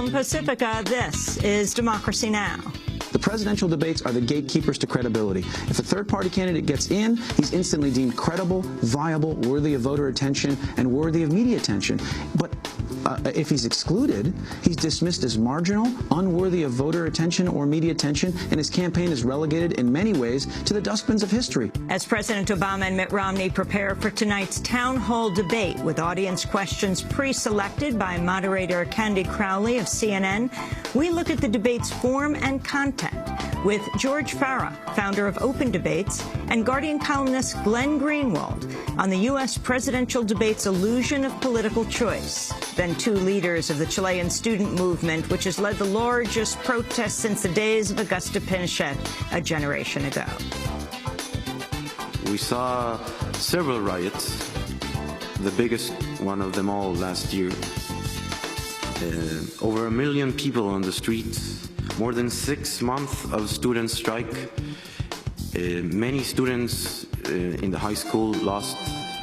From Pacifica, this is Democracy Now! The presidential debates are the gatekeepers to credibility. If a third-party candidate gets in, he's instantly deemed credible, viable, worthy of voter attention, and worthy of media attention. But if he's excluded, he's dismissed as marginal, unworthy of voter attention or media attention, and his campaign is relegated in many ways to the dustbins of history. As President Obama and Mitt Romney prepare for tonight's town hall debate with audience questions pre-selected by moderator Candy Crowley of CNN, we look at the debate's form and content with George Farah, founder of Open Debates, and Guardian columnist Glenn Greenwald on the U.S. presidential debate's illusion of political choice. Then two leaders of the Chilean student movement, which has led the largest protests since the days of Augusto Pinochet a generation ago. We saw several riots, the biggest one of them all last year. Over 1 million people on the streets, more than 6 months of student strike. Many students in the high school lost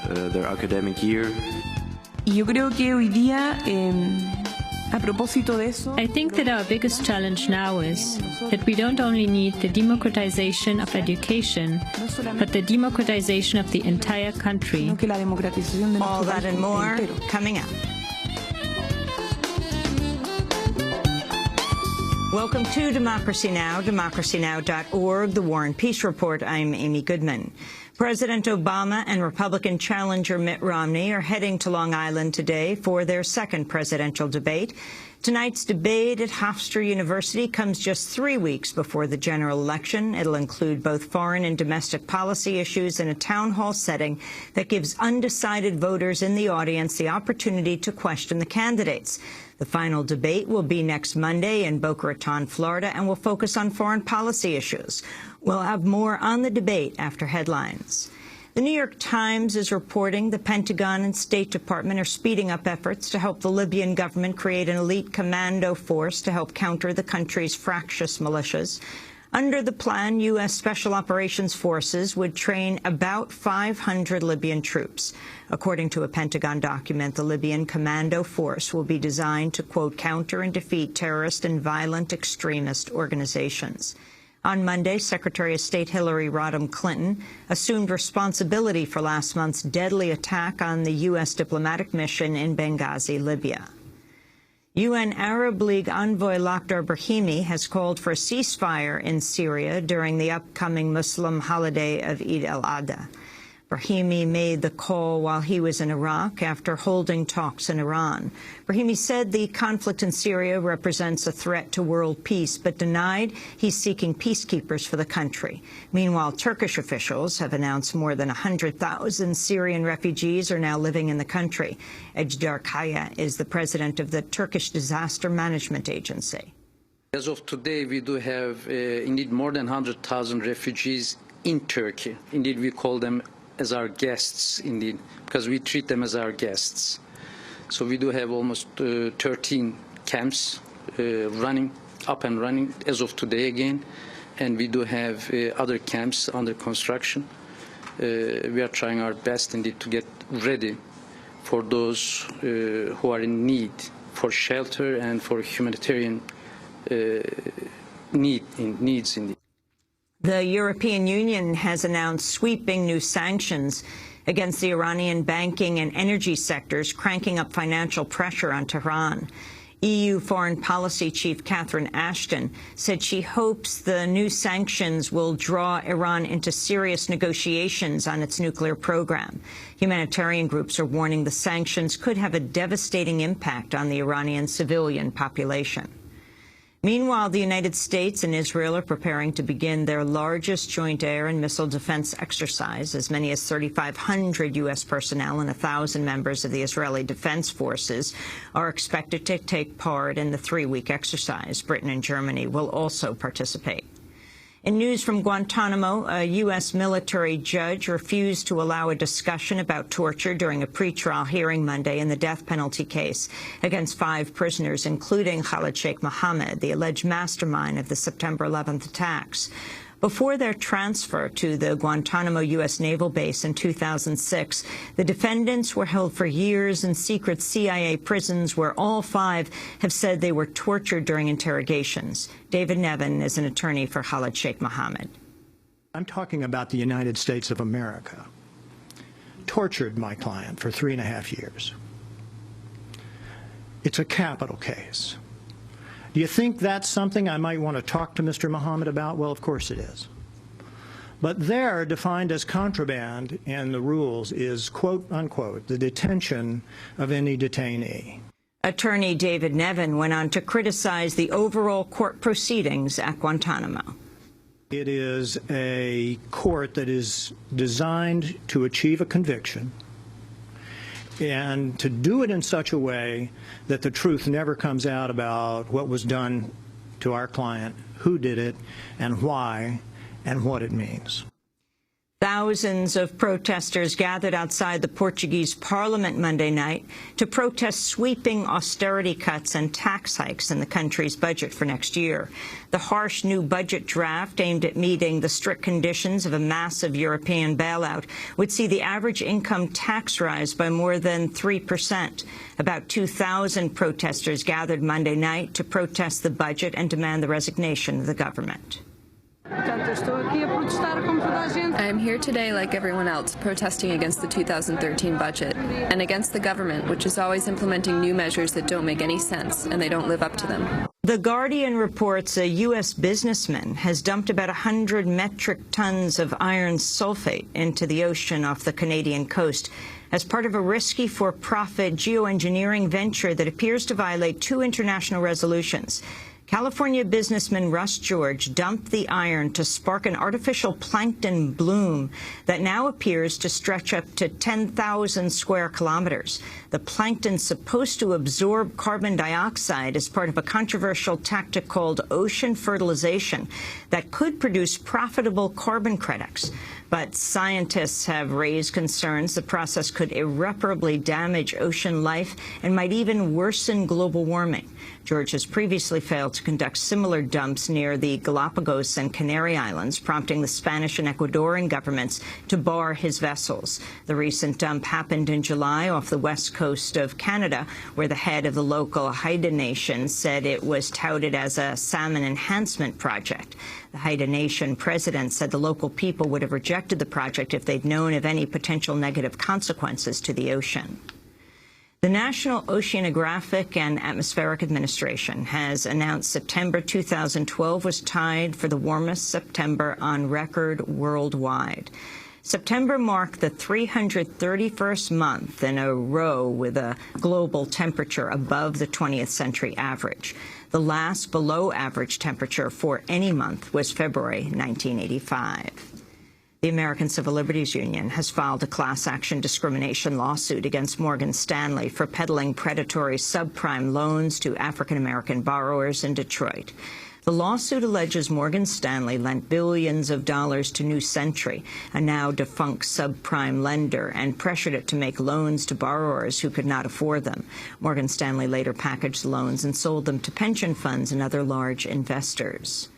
their academic year. Yo creo que hoy día, a propósito de eso, I think that our biggest challenge now is that we don't only need the democratization of education, but the democratization of the entire country. All that and more coming up. Welcome to Democracy Now!, democracynow.org, The War and Peace Report. I'm Amy Goodman. President Obama and Republican challenger Mitt Romney are heading to Long Island today for their second presidential debate. Tonight's debate at Hofstra University comes just 3 weeks before the general election. It'll include both foreign and domestic policy issues in a town hall setting that gives undecided voters in the audience the opportunity to question the candidates. The final debate will be next Monday in Boca Raton, Florida, and will focus on foreign policy issues. We'll have more on the debate after headlines. The New York Times is reporting the Pentagon and State Department are speeding up efforts to help the Libyan government create an elite commando force to help counter the country's fractious militias. Under the plan, U.S. Special Operations Forces would train about 500 Libyan troops. According to a Pentagon document, the Libyan commando force will be designed to, quote, counter and defeat terrorist and violent extremist organizations. On Monday, Secretary of State Hillary Rodham Clinton assumed responsibility for last month's deadly attack on the U.S. diplomatic mission in Benghazi, Libya. UN Arab League envoy Lakhdar Brahimi has called for a ceasefire in Syria during the upcoming Muslim holiday of Eid al-Adha. Brahimi made the call while he was in Iraq after holding talks in Iran. Brahimi said the conflict in Syria represents a threat to world peace, but denied he's seeking peacekeepers for the country. Meanwhile, Turkish officials have announced more than 100,000 Syrian refugees are now living in the country. Ejdar Kaya is the president of the Turkish Disaster Management Agency. As of today, we do have indeed more than 100,000 refugees in Turkey. Indeed, we call them as our guests, indeed, because we treat them as our guests. So we do have almost 13 camps up and running as of today again, and we do have other camps under construction. We are trying our best, indeed, to get ready for those who are in need for shelter and for humanitarian needs, indeed. The European Union has announced sweeping new sanctions against the Iranian banking and energy sectors, cranking up financial pressure on Tehran. EU Foreign Policy Chief Catherine Ashton said she hopes the new sanctions will draw Iran into serious negotiations on its nuclear program. Humanitarian groups are warning the sanctions could have a devastating impact on the Iranian civilian population. Meanwhile, the United States and Israel are preparing to begin their largest joint air and missile defense exercise. As many as 3,500 U.S. personnel and 1,000 members of the Israeli Defense Forces are expected to take part in the 3-week exercise. Britain and Germany will also participate. In news from Guantanamo, a U.S. military judge refused to allow a discussion about torture during a pretrial hearing Monday in the death penalty case against 5 prisoners, including Khalid Sheikh Mohammed, the alleged mastermind of the September 11th attacks. Before their transfer to the Guantanamo U.S. Naval Base in 2006, the defendants were held for years in secret CIA prisons where all 5 have said they were tortured during interrogations. David Nevin is an attorney for Khalid Sheikh Mohammed. I'm talking about the United States of America. Tortured my client for 3.5 years. It's a capital case. Do you think that's something I might want to talk to Mr. Mohammed about? Well, of course it is. But there, defined as contraband in the rules, is, quote, unquote, the detention of any detainee. Attorney David Nevin went on to criticize the overall court proceedings at Guantanamo. It is a court that is designed to achieve a conviction and to do it in such a way that the truth never comes out about what was done to our client, who did it, and why, and what it means. Thousands of protesters gathered outside the Portuguese parliament Monday night to protest sweeping austerity cuts and tax hikes in the country's budget for next year. The harsh new budget draft aimed at meeting the strict conditions of a massive European bailout would see the average income tax rise by more than 3%. About 2,000 protesters gathered Monday night to protest the budget and demand the resignation of the government. I am here today, like everyone else, protesting against the 2013 budget and against the government, which is always implementing new measures that don't make any sense and they don't live up to them. The Guardian reports a U.S. businessman has dumped about 100 metric tons of iron sulfate into the ocean off the Canadian coast as part of a risky for-profit geoengineering venture that appears to violate 2 international resolutions. California businessman Russ George dumped the iron to spark an artificial plankton bloom that now appears to stretch up to 10,000 square kilometers. The plankton's supposed to absorb carbon dioxide as part of a controversial tactic called ocean fertilization that could produce profitable carbon credits. But scientists have raised concerns the process could irreparably damage ocean life and might even worsen global warming. George has previously failed to conduct similar dumps near the Galapagos and Canary Islands, prompting the Spanish and Ecuadorian governments to bar his vessels. The recent dump happened in July off the west coast of Canada, where the head of the local Haida Nation said it was touted as a salmon enhancement project. The Haida Nation president said the local people would have rejected the project if they'd known of any potential negative consequences to the ocean. The National Oceanographic and Atmospheric Administration has announced September 2012 was tied for the warmest September on record worldwide. September marked the 331st month in a row with a global temperature above the 20th century average. The last below-average temperature for any month was February 1985. The American Civil Liberties Union has filed a class-action discrimination lawsuit against Morgan Stanley for peddling predatory subprime loans to African-American borrowers in Detroit. The lawsuit alleges Morgan Stanley lent billions of dollars to New Century, a now-defunct subprime lender, and pressured it to make loans to borrowers who could not afford them. Morgan Stanley later packaged the loans and sold them to pension funds and other large investors.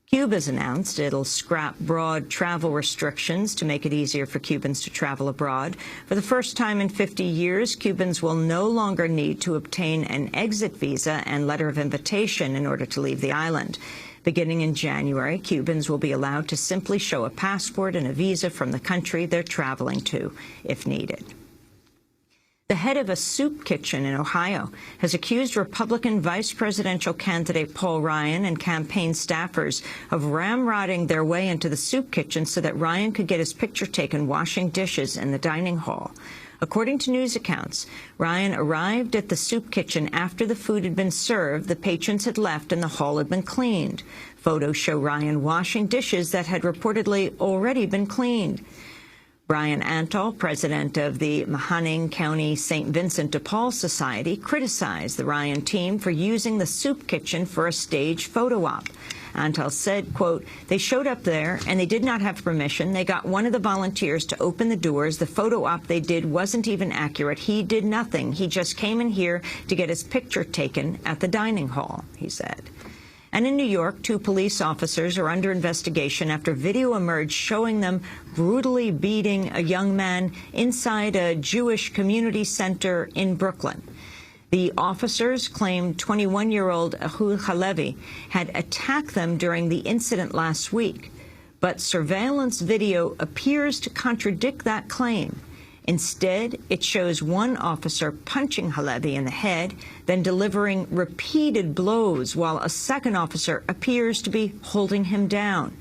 Cuba's announced it'll scrap broad travel restrictions to make it easier for Cubans to travel abroad. For the first time in 50 years, Cubans will no longer need to obtain an exit visa and letter of invitation in order to leave the island. Beginning in January, Cubans will be allowed to simply show a passport and a visa from the country they're traveling to, if needed. The head of a soup kitchen in Ohio has accused Republican vice presidential candidate Paul Ryan and campaign staffers of ramrodding their way into the soup kitchen so that Ryan could get his picture taken washing dishes in the dining hall. According to news accounts, Ryan arrived at the soup kitchen after the food had been served, the patrons had left, and the hall had been cleaned. Photos show Ryan washing dishes that had reportedly already been cleaned. Brian Antall, president of the Mahoning County St. Vincent de Paul Society, criticized the Ryan team for using the soup kitchen for a staged photo op. Antall said, quote, "They showed up there and they did not have permission. They got one of the volunteers to open the doors. The photo op they did wasn't even accurate. He did nothing. He just came in here to get his picture taken at the dining hall," he said. And in New York, 2 police officers are under investigation after video emerged showing them brutally beating a young man inside a Jewish community center in Brooklyn. The officers claimed 21-year-old Ehud Halevi had attacked them during the incident last week, but surveillance video appears to contradict that claim. Instead, it shows one officer punching Halevi in the head, then delivering repeated blows, while a second officer appears to be holding him down.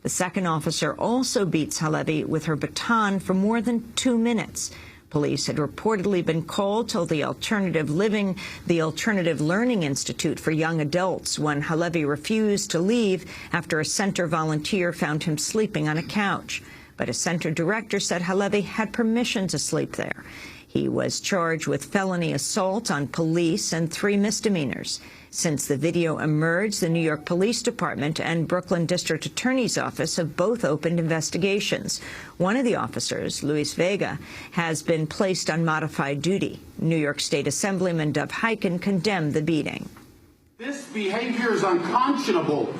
The second officer also beats Halevi with her baton for more than 2 minutes. Police had reportedly been called to the Alternative Learning Institute for Young Adults when Halevi refused to leave after a center volunteer found him sleeping on a couch. But a center director said Halevi had permission to sleep there. He was charged with felony assault on police and 3 misdemeanors. Since the video emerged, the New York Police Department and Brooklyn District Attorney's Office have both opened investigations. One of the officers, Luis Vega, has been placed on modified duty. New York State Assemblyman Dov Hikind condemned the beating. This behavior is unconscionable,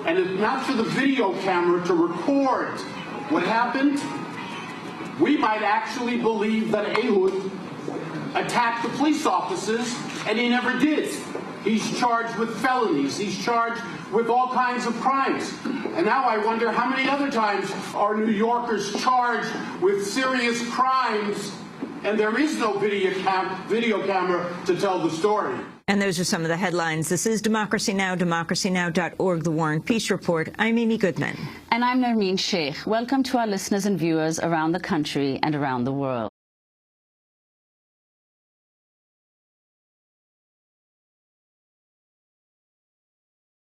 and if not for the video camera to record what happened, we might actually believe that Ehud attacked the police officers, and he never did. He's charged with felonies. He's charged with all kinds of crimes. And now I wonder how many other times are New Yorkers charged with serious crimes, and there is no video camera to tell the story. And those are some of the headlines. This is Democracy Now!, democracynow.org, The War and Peace Report. I'm Amy Goodman. And I'm Nermeen Sheikh. Welcome to our listeners and viewers around the country and around the world.